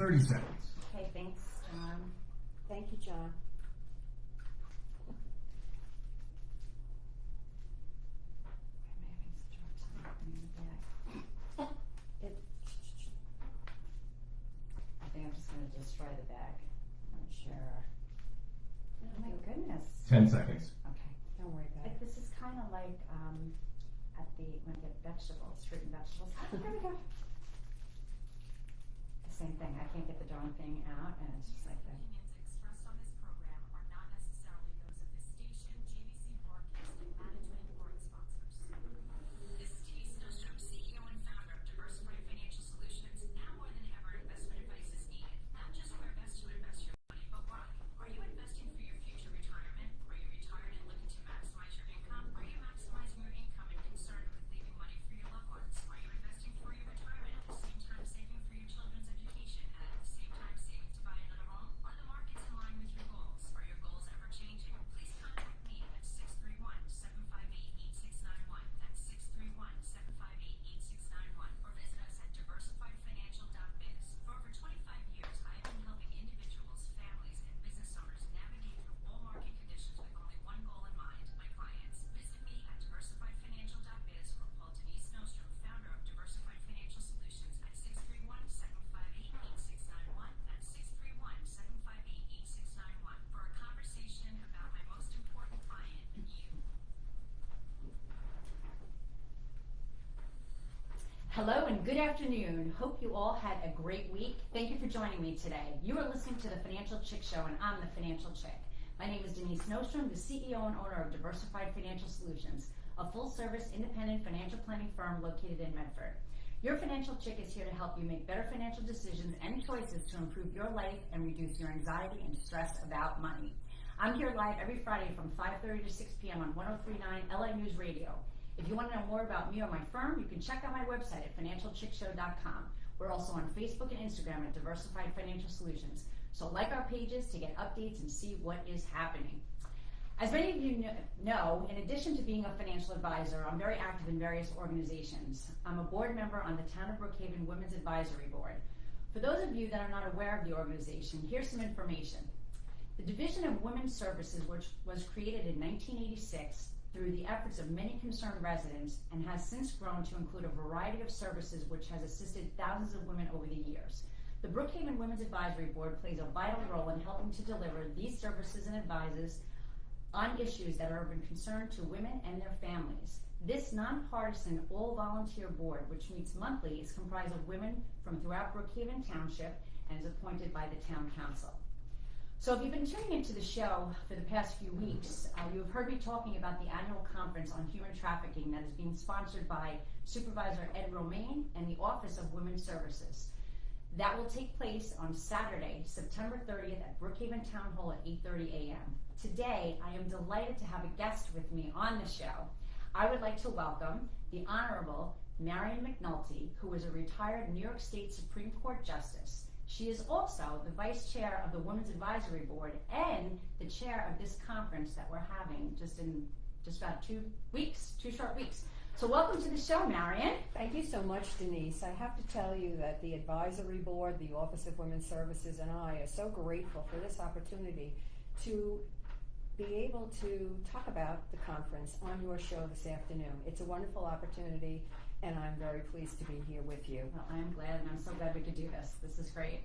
30 seconds. Okay, thanks, John. Thank you, John. I'm having such a hard time opening the bag. I think I'm just going to destroy the bag. I'm not sure. Oh my goodness. 10 seconds. Okay. Don't worry about it. This is kind of like at when I get vegetables, fruit and vegetables. Oh, here we go. The same thing. I can't get the darn thing out, and it's just like that. Opinions expressed on this program are not necessarily those of this station, JVC Broadcasting Management, or its sponsors. This is Denise Nostrom, CEO and founder of Diversified Financial Solutions. Now more than ever, investment advice is needed. Not just where best to invest your money, but why. Are you investing for your future retirement? Are you retired and looking to maximize your income? Are you maximizing your income and concerned with leaving money for your loved ones? Are you investing for your retirement at the same time saving for your children's education and at the same time saving to buy another home? Are the markets in line with your goals? Are your goals ever changing? Please contact me at 631-758-8691. That's 631-758-8691. Or visit us at diversifiedfinancial.biz. For over 25 years, I have been helping individuals, families, and business owners navigate through all market conditions with only one goal in mind, my clients. Visit me at diversifiedfinancial.biz or call Denise Nostrom, founder of Diversified Financial Solutions at 631-758-8691. That's 631-758-8691 for a conversation about my most important client, you. Hello and good afternoon. Hope you all had a great week. Thank you for joining me today. You are listening to the Financial Chick Show, and I'm the Financial Chick. My name is Denise Nostrom, the CEO and owner of Diversified Financial Solutions, a full-service independent financial planning firm located in Medford. Your Financial Chick is here to help you make better financial decisions and choices to improve your life and reduce your anxiety and stress about money. I'm here live every Friday from 5:30 to 6 p.m. on 103.9 LA News Radio. If you want to know more about me or my firm, you can check out my website at financialchickshow.com. We're also on Facebook and Instagram at Diversified Financial Solutions. So like our pages to get updates and see what is happening. As many of you know, in addition to being a financial advisor, I'm very active in various organizations. I'm a board member on the Town of Brookhaven Women's Advisory Board. For those of you that are not aware of the organization, here's some information. The Division of Women's Services, which was created in 1986 through the efforts of many concerned residents and has since grown to include a variety of services which has assisted thousands of women over the years. The Brookhaven Women's Advisory Board plays a vital role in helping to deliver these services and advises on issues that are of concern to women and their families. This nonpartisan, all-volunteer board, which meets monthly, is comprised of women from throughout Brookhaven Township and is appointed by the Town Council. So if you've been tuning into the show for the past few weeks, you have heard me talking about the annual conference on human trafficking that is being sponsored by Supervisor Ed Romaine and the Office of Women's Services. That will take place on Saturday, September 30th at Brookhaven Town Hall at 8:30 a.m. Today, I am delighted to have a guest with me on the show. I would like to welcome the Honorable Marion McNulty, who is a retired New York State Supreme Court Justice. She is also the Vice Chair of the Women's Advisory Board and the Chair of this conference that we're having just about 2 short weeks. So welcome to the show, Marion. Thank you so much, Denise. I have to tell you that the Advisory Board, the Office of Women's Services, and I are so grateful for this opportunity to be able to talk about the conference on your show this afternoon. It's a wonderful opportunity, and I'm very pleased to be here with you. Well, I'm glad, and I'm so glad we could do this. This is great.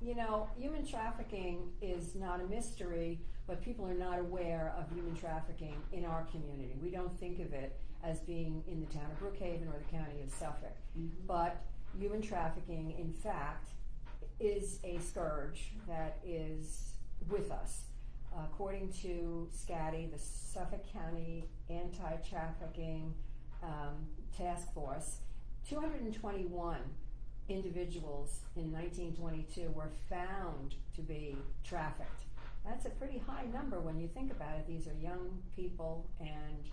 You know, human trafficking is not a mystery, but people are not aware of human trafficking in our community. We don't think of it as being in the town of Brookhaven or the county of Suffolk. Mm-hmm. But human trafficking, in fact, is a scourge that is with us. According to SCATI, the Suffolk County Anti-Trafficking Task Force, 221 individuals in 1922 were found to be trafficked. That's a pretty high number when you think about it. These are young people, and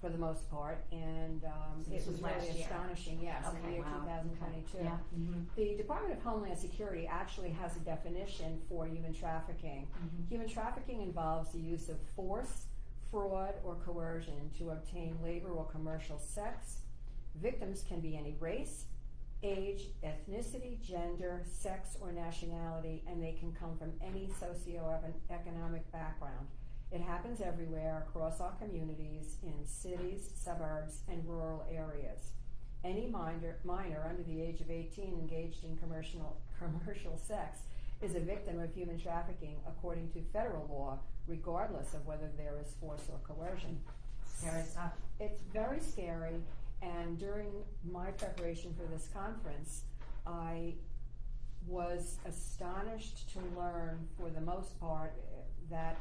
for the most part, and it was really astonishing. Yes, in the year 2022. Okay. Yeah. Mm-hmm. The Department of Homeland Security actually has a definition for human trafficking. Mm-hmm. Human trafficking involves the use of force, fraud, or coercion to obtain labor or commercial sex. Victims can be any race, age, ethnicity, gender, sex, or nationality, and they can come from any socioeconomic background. It happens everywhere across our communities, in cities, suburbs, and rural areas. Any minor under the age of 18 engaged in commercial sex is a victim of human trafficking according to federal law, regardless of whether there is force or coercion. Scary stuff. It's very scary, and during my preparation for this conference, I was astonished to learn, for the most part, that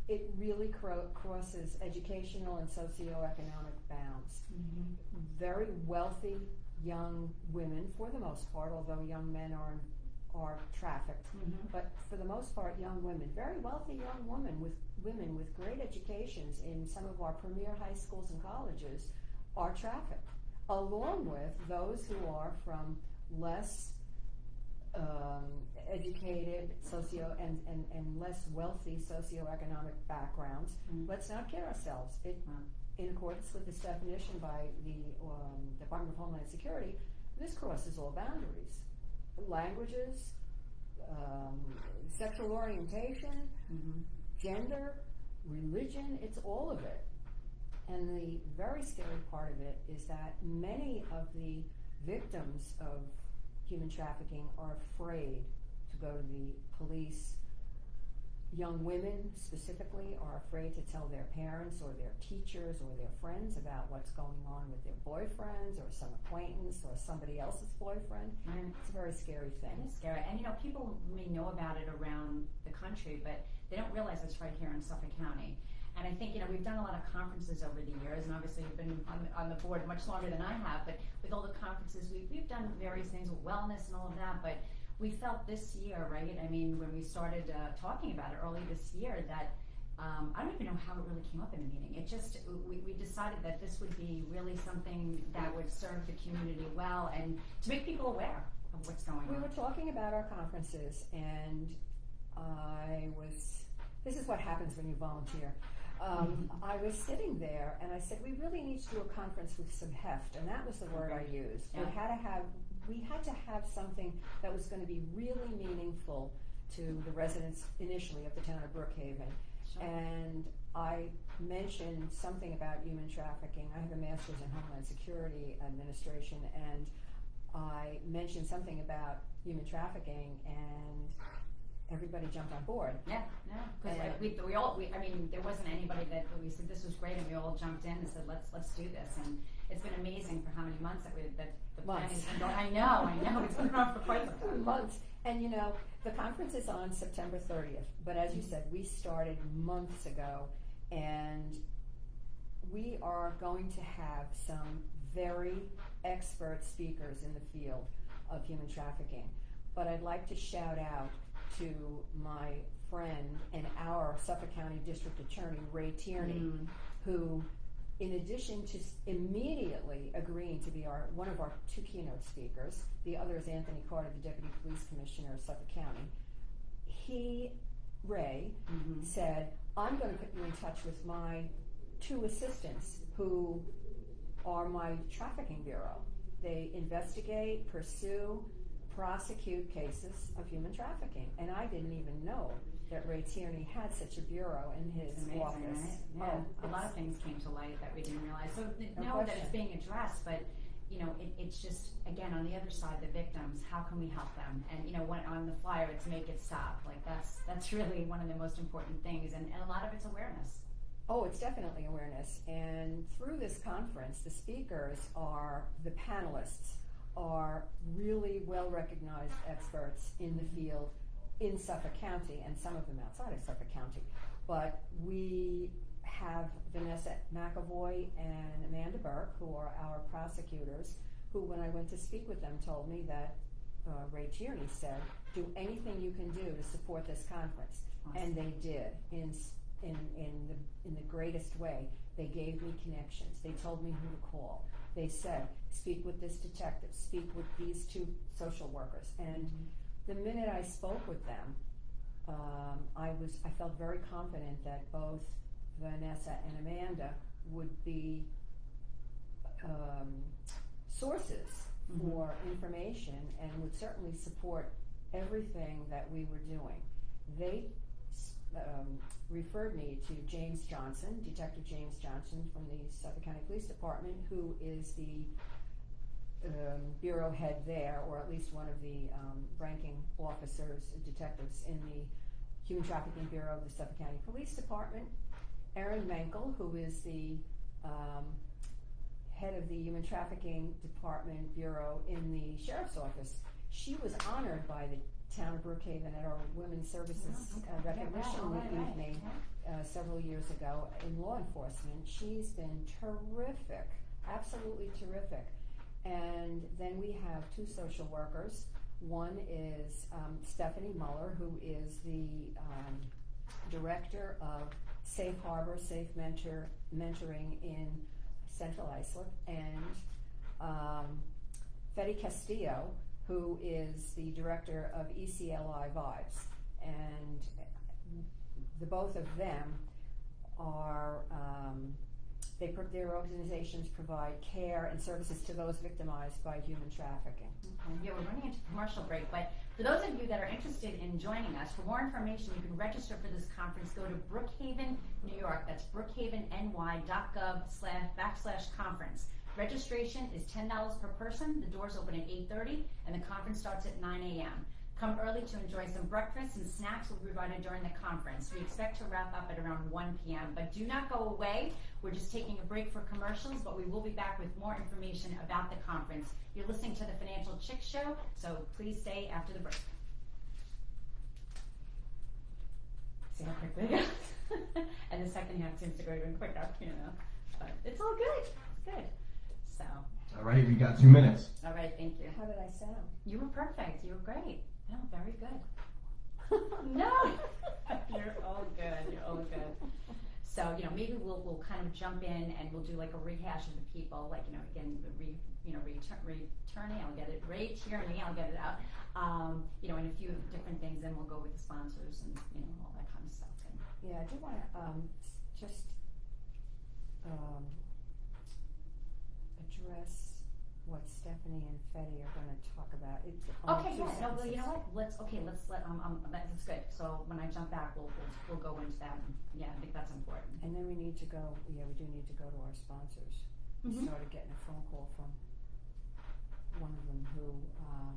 it really crosses educational and socioeconomic bounds. Mm-hmm. Very wealthy young women, for the most part, although young men are trafficked, Mm-hmm. but for the most part, young women, very wealthy young women with great educations in some of our premier high schools and colleges are trafficked, along with those who are from less educated and less wealthy socioeconomic backgrounds. Mm. Let's not kid ourselves. In accordance with this definition by the Department of Homeland Security, this crosses all boundaries. Languages, sexual orientation, Mm-hmm. gender, religion, it's all of it. And the very scary part of it is that many of the victims of human trafficking are afraid to go to the police. Young women specifically are afraid to tell their parents or their teachers or their friends about what's going on with their boyfriends or some acquaintance or somebody else's boyfriend. Right. It's a very scary thing. It is scary. And people may know about it around the country, but they don't realize it's right here in Suffolk County. And I think, we've done a lot of conferences over the years, and obviously you've been on the board much longer than I have, but with all the conferences, we've done various things with wellness and all of that, but we felt this year, right, when we started talking about it early this year, that I don't even know how it really came up in the meeting. It just, we decided that this would be really something that would serve the community well and to make people aware of what's going on. We were talking about our conferences, and this is what happens when you volunteer. I was sitting there and I said, we really need to do a conference with some heft, and that was the word I used. Yeah. We had to have something that was going to be really meaningful to the residents initially of the town of Brookhaven. Sure. And I mentioned something about human trafficking. I have a master's in Homeland Security Administration, and I mentioned something about human trafficking, and everybody jumped on board. Yeah, because there wasn't anybody that we said this was great, and we all jumped in and said let's do this, and it's been amazing for how many months that the plan has been going. I know it's been on for quite some time. Months, and the conference is on September 30th. But as you said, we started months ago, and we are going to have some very expert speakers in the field of human trafficking. But I'd like to shout out to my friend and our Suffolk County District Attorney, Ray Tierney, who, in addition to immediately agreeing to be one of our two keynote speakers, the other is Anthony Carter, the Deputy Police Commissioner of Suffolk County. Ray, said, I'm going to put you in touch with my two assistants who are my trafficking bureau. They investigate, pursue, prosecute cases of human trafficking, and I didn't even know that Ray Tierney had such a bureau in his office. Right? Yeah, a lot of things came to light that we didn't realize. So know that it's being addressed, but it's just, again, on the other side, the victims, how can we help them? And when on the flyer, it's make it stop. Like that's really one of the most important things, and a lot of it's awareness. Oh, it's definitely awareness. And through this conference, the speakers the panelists are really well-recognized experts in the field in Suffolk County, and some of them outside of Suffolk County. But we have Vanessa McAvoy and Amanda Burke, who are our prosecutors, who, when I went to speak with them, told me that Ray Tierney said, do anything you can do to support this conference. Awesome. And they did in the greatest way. They gave me connections. They told me who to call. They said, speak with this detective, speak with these two social workers. And the minute I spoke with them, I felt very confident that both Vanessa and Amanda would be sources for information and would certainly support everything that we were doing. They referred me to James Johnson, Detective James Johnson from the Suffolk County Police Department, who is the bureau head there, or at least one of the ranking officers, detectives in the Human Trafficking Bureau of the Suffolk County Police Department. Erin Menkel, who is the head of the Human Trafficking Department Bureau in the Sheriff's Office. She was honored by the town of Brookhaven at our Women's Services recognition evening several years ago in law enforcement. She's been terrific, absolutely terrific. And then we have two social workers. One is Stephanie Muller, who is the director of Safe Harbor, Safe Mentoring in Central Islip, and Fetty Castillo, who is the director of ECLI Vibes. And the both of them are, their organizations provide care and services to those victimized by human trafficking. Okay. Yeah, we're running into commercial break, but for those of you that are interested in joining us, for more information, you can register for this conference. Go to Brookhaven, New York. That's brookhavenny.gov/conference. Registration is $10 per person. The doors open at 8:30, and the conference starts at 9 a.m. Come early to enjoy some breakfast, and snacks will be provided during the conference. We expect to wrap up at around 1 p.m., but do not go away. We're just taking a break for commercials, but we will be back with more information about the conference. You're listening to the Financial Chick Show, so please stay after the break. See how quickly it goes? And the second half seems to go even quicker, but it's all good. It's good. So. All right, we got 2 minutes. All right, thank you. How did I sound? You were perfect. You were great. No, very good. No, you're all good. You're all good. So, maybe we'll kind of jump in and we'll do like a rehash of the people, like, again, returning, I'll get it, Tierney, I'll get it out, and a few different things, then we'll go with the sponsors and, all that kind of stuff. And Yeah, I do want to just address what Stephanie and Fetty are going to talk about. okay, yeah, no, well, you know what? Let's let that's good. So when I jump back, we'll go into that. And, yeah, I think that's important. And then we need to go. Yeah, we do need to go to our sponsors. We started getting a phone call from one of them who I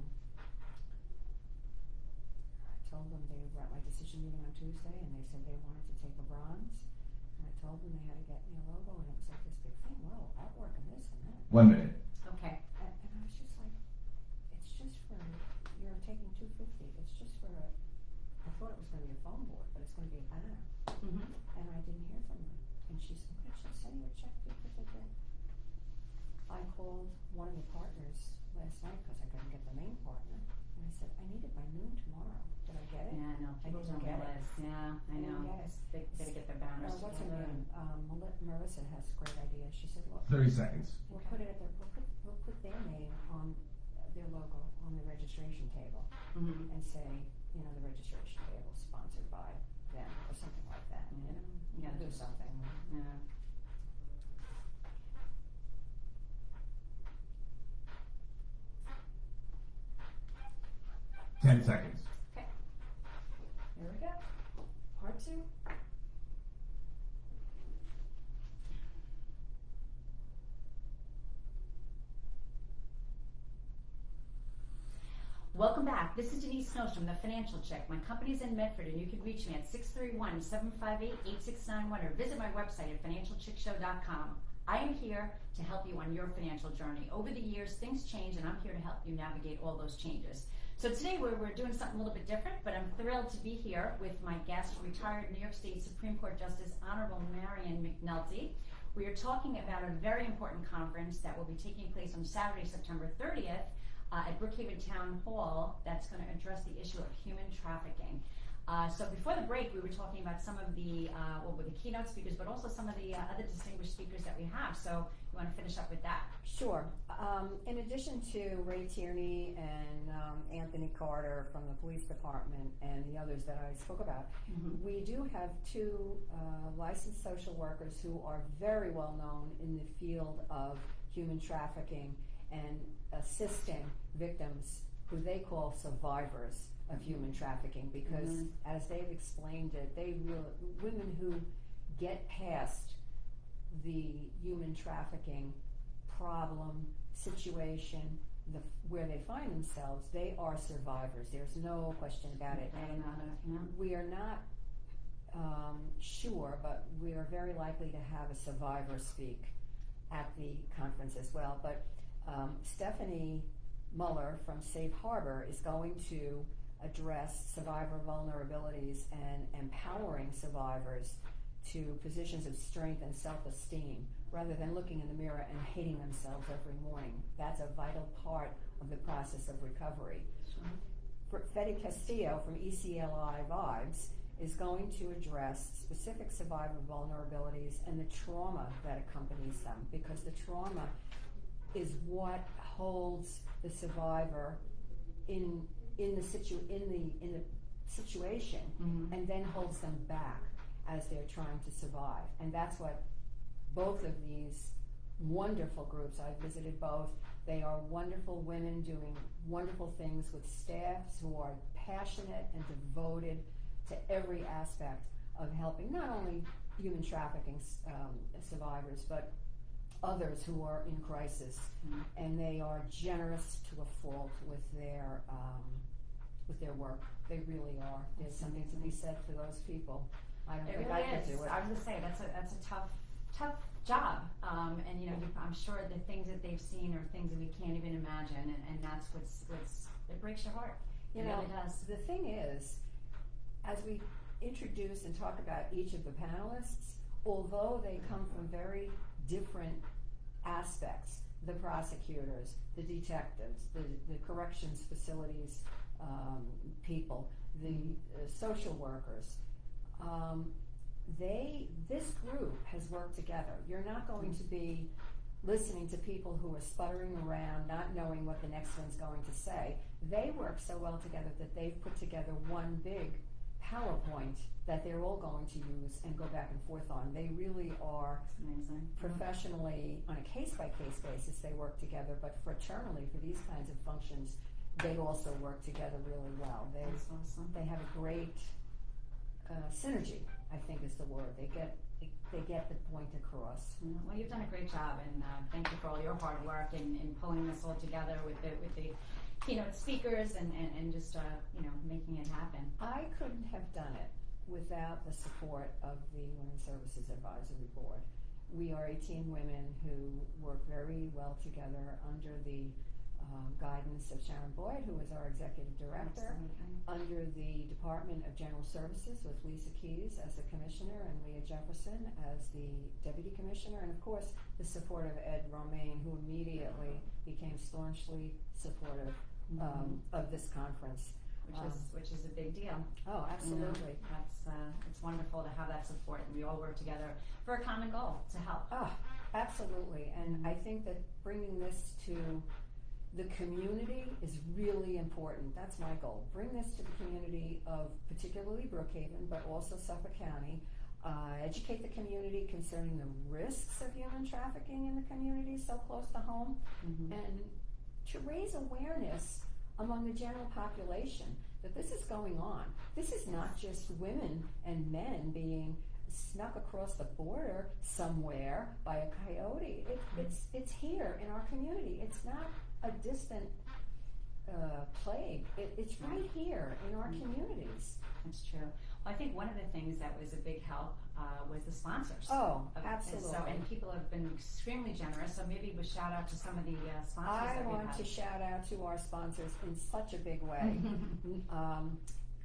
told them they were at my decision meeting on Tuesday, and they said they wanted to take a bronze. And I told them they had to get me a logo, and it was like this big thing. Well, artwork and this and that. 1 minute. Okay. And I was just like, it's just for, you're taking $250. It's just for I thought it was going to be a phone board, but it's going to be a banner. And I didn't hear from her. And she said, okay, she'll send you a check. I called one of the partners last night because I couldn't get the main partner. And I said, I need it by noon tomorrow. Did I get it? Yeah, no, people didn't don't get it. realize. Yeah, I know. They gotta get their banners What's her together. name? Marissa has a great idea. She said, look, 30 seconds. we'll put it at we'll put their name on their logo on the registration table and say, the registration table sponsored by them or something like that. Yeah, Do something. Yeah. Ten seconds. Okay. Here we go. Part 2. Welcome back. This is Denise Nostrom, the Financial Chick. My company's in Medford, and you can reach me at 631-758-8691 or visit my website at financialchickshow.com. I am here to help you on your financial journey. Over the years, things change, and I'm here to help you navigate all those changes. So today we're doing something a little bit different, but I'm thrilled to be here with my guest, retired New York State Supreme Court Justice Honorable Marion McNulty. We are talking about a very important conference that will be taking place on Saturday, September 30th at Brookhaven Town Hall that's going to address the issue of human trafficking. So before the break, we were talking about some of the the keynote speakers, but also some of the other distinguished speakers that we have. So you want to finish up with that? Sure. In addition to Ray Tierney and Anthony Carter from the police department and the others that I spoke about, we do have two licensed social workers who are very well known in the field of human trafficking and assisting victims who they call survivors of human trafficking, because as they've explained it, women who get past the human trafficking problem, situation, where they find themselves, they are survivors. There's no question about it. And we are not sure, but we are very likely to have a survivor speak at the conference as well. But Stephanie Muller from Safe Harbor is going to address survivor vulnerabilities and empowering survivors to positions of strength and self-esteem, rather than looking in the mirror and hating themselves every morning. That's a vital part of the process of recovery. Fede Castillo from ECLI Vibes is going to address specific survivor vulnerabilities and the trauma that accompanies them, because the trauma is what holds the survivor in the situation, and then holds them back as they're trying to survive. And that's what both of these wonderful groups, I've visited both, they are wonderful women doing wonderful things with staffs who are passionate and devoted to every aspect of helping not only human trafficking survivors, but others who are in crisis. And they are generous to a fault with their work. They really are. There's something to be said for those people. I don't think I could do it. I was gonna say that's a tough job, and I'm sure the things that they've seen are things that we can't even imagine, and that's what's it breaks your heart. It really does. The thing is, as we introduce and talk about each of the panelists, although they come from very different aspects, the prosecutors, the detectives, the corrections facilities people, the social workers, this group has worked together. You're not going to be listening to people who are sputtering around, not knowing what the next one's going to say. They work so well together that they've put together one big PowerPoint that they're all going to use and go back and forth on. They really are professionally, on a case-by-case basis, they work together, but fraternally for these kinds of functions, they also work together really well. That's awesome. They have a great synergy, I think is the word. They get the point across. Well, you've done a great job, and thank you for all your hard work in pulling this all together with the keynote speakers and just making it happen. I couldn't have done it without the support of the Women's Services Advisory Board. We are 18 women who work very well together under the guidance of Sharon Boyd, who is our executive director, under the Department of General Services with Lisa Keys as the commissioner and Leah Jefferson as the deputy commissioner, and of course the support of Ed Romaine, who immediately became staunchly supportive of this conference. Which is a big deal. Oh, absolutely. It's wonderful to have that support, and we all work together for a common goal to help. Oh, absolutely. And I think that bringing this to the community is really important. That's my goal. Bring this to the community of particularly Brookhaven, but also Suffolk County. Educate the community concerning the risks of human trafficking in the community so close to home, and to raise awareness among the general population that this is going on. This is not just women and men being snuck across the border somewhere by a coyote. It's here in our community. It's not a distant plague. It's right here in our communities. That's true. Well, I think one of the things that was a big help was the sponsors. Oh, absolutely. And people have been extremely generous, so maybe we shout out to some of the sponsors I that we've want had. to shout out to our sponsors in such a big way.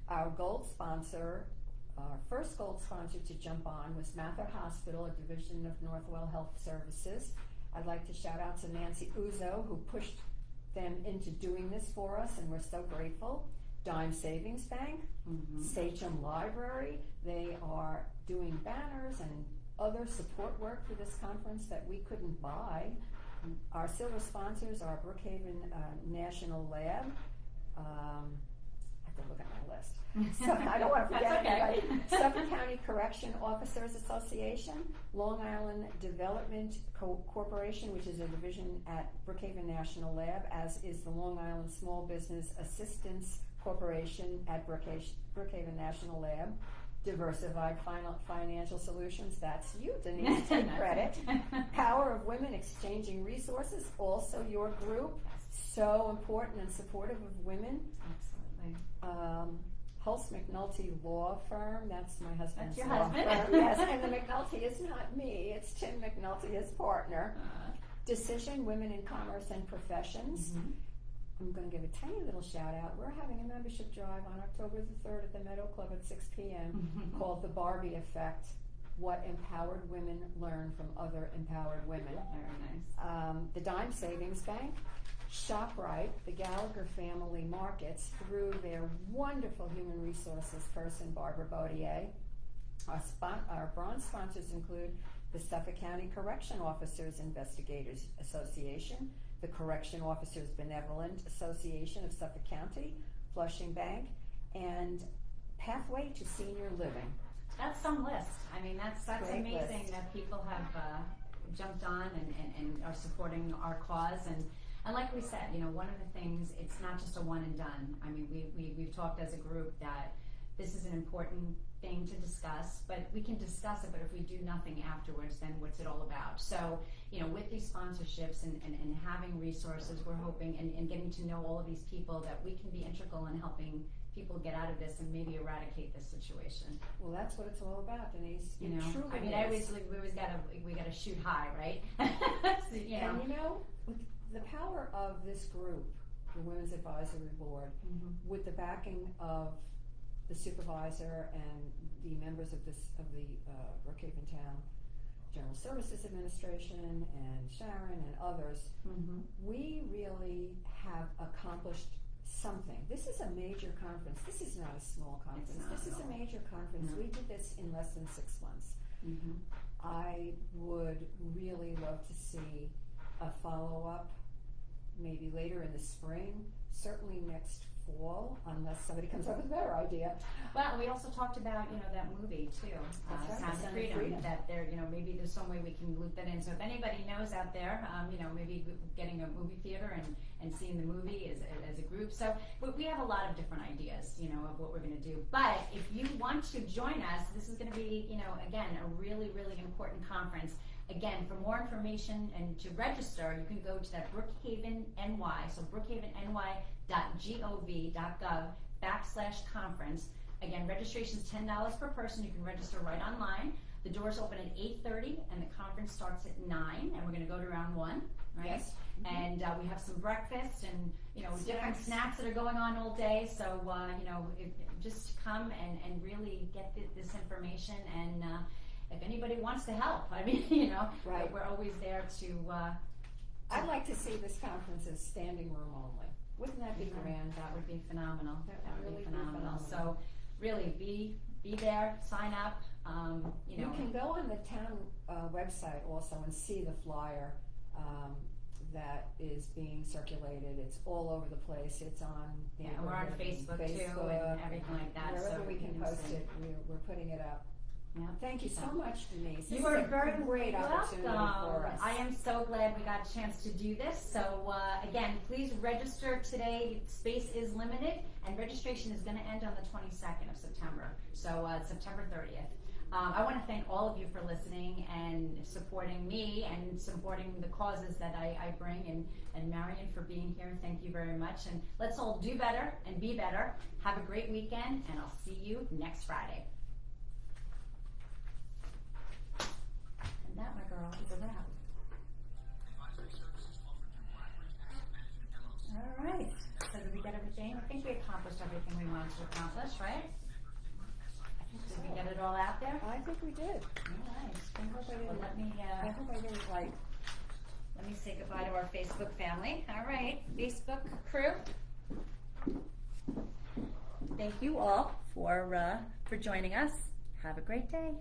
Our gold sponsor, our first gold sponsor to jump on was Mather Hospital, a division of Northwell Health Services. I'd like to shout out to Nancy Uzo, who pushed them into doing this for us, and we're so grateful. Dime Savings Bank, Sachem Library, they are doing banners and other support work for this conference that we couldn't buy. Our silver sponsors are Brookhaven National Lab. I have to look at my list. So I don't want to forget That's okay. anybody. Suffolk County Correction Officers Association, Long Island Development Corporation, which is a division at Brookhaven National Lab, as is the Long Island Small Business Assistance Corporation at Brookhaven National Lab. Diversified Financial Solutions, that's you, Denise, take credit. Power of Women Exchanging Resources, also your group. So important and supportive of women. Absolutely. Hulse McNulty Law Firm, that's my husband's That's your law husband. firm. Yes, and the McNulty is not me, it's Tim McNulty, his partner. Decision, Women in Commerce and Professions. Mhm. I'm going to give a tiny little shout out. We're having a membership drive on October the 3rd at the Meadow Club at 6 p.m. called The Barbie Effect, What Empowered Women Learn from Other Empowered Women. Very nice. The Dime Savings Bank, ShopRite, the Gallagher Family Markets, through their wonderful human resources person, Barbara Baudier. Our bronze sponsors include the Suffolk County Correction Officers Investigators Association, the Correction Officers Benevolent Association of Suffolk County, Flushing Bank, and Pathway to Senior Living. That's some list. I mean, that's Great amazing list. that people have jumped on and are supporting our cause. And like we said, you know, one of the things, it's not just a one and done. I mean, we've talked as a group that this is an important thing to discuss, but we can discuss it, but if we do nothing afterwards, then what's it all about? So, you know, with these sponsorships and having resources, we're hoping, and getting to know all of these people, that we can be integral in helping people get out of this and maybe eradicate this situation. Well, that's what it's all about, Denise. You It know, truly I mean, is. we always gotta shoot high, right? So, you know. And you know, with the power of this group, the Women's Advisory Board, Mhm. with the backing of the supervisor and the members of the Brookhaven Town General Services Administration and Sharon and others, Mhm. we really have accomplished something. This is a major conference. This is not a small conference. not This at is a all. major conference. No. We did this in less than 6 months. Mhm. I would really love to see a follow-up, maybe later in the spring, certainly next fall, unless somebody comes up with a better idea. Well, we also talked about, you know, that movie too, That's right, Sound of Freedom, that there, you know, maybe there's some way we can loop that in. So if anybody knows out there, you know, maybe getting a movie theater and seeing the movie as a group. So we have a lot of different ideas, you know, of what we're gonna do. But if you want to join us, this is gonna be, you know, again, a really, really important conference. Again, for more information and to register, you can go to that Brookhaven NY, so brookhavenny.gov.gov/conference. Again, registration is $10 per person. You can register right online. The doors open at 8:30 and the conference starts at 9, and we're gonna go to round 1, right? Yes. And we have some breakfast and, you know, different Snacks. snacks that are going on all day. So, you know, just come and really get this information. And if anybody wants to help, I mean, you know, Right. we're always there to. I'd like to see this conference as standing room only. Wouldn't that be grand? That would be phenomenal. That That would would be really be phenomenal. phenomenal. So, really, be there, sign up. You know. You can go on the town website also and see the flyer that is being circulated. It's all over the place. It's on Yeah, and we're on Facebook too, and everything like that. Wherever so we can you post see. it, we're putting it up. Yeah. Thank you so much, Denise. This You is are a very great opportunity welcome. for us. I am so glad we got a chance to do this. So again, please register today. Space is limited, and registration is going to end on the 22nd of September. So September 30th. I want to thank all of you for listening and supporting me and supporting the causes that I bring, and Marion for being here. Thank you very much. And let's all do better and be better. Have a great weekend, and I'll see you next Friday. And that, my girl, is a wrap. All right. So did we get everything? I think we accomplished everything we wanted to accomplish, right? Did we get it all out there? I think we did. All right. hope I Well, didn't- I hope I didn't like. let me say goodbye to our Facebook family. All right, Facebook crew. Thank you all for joining us. Have a great day.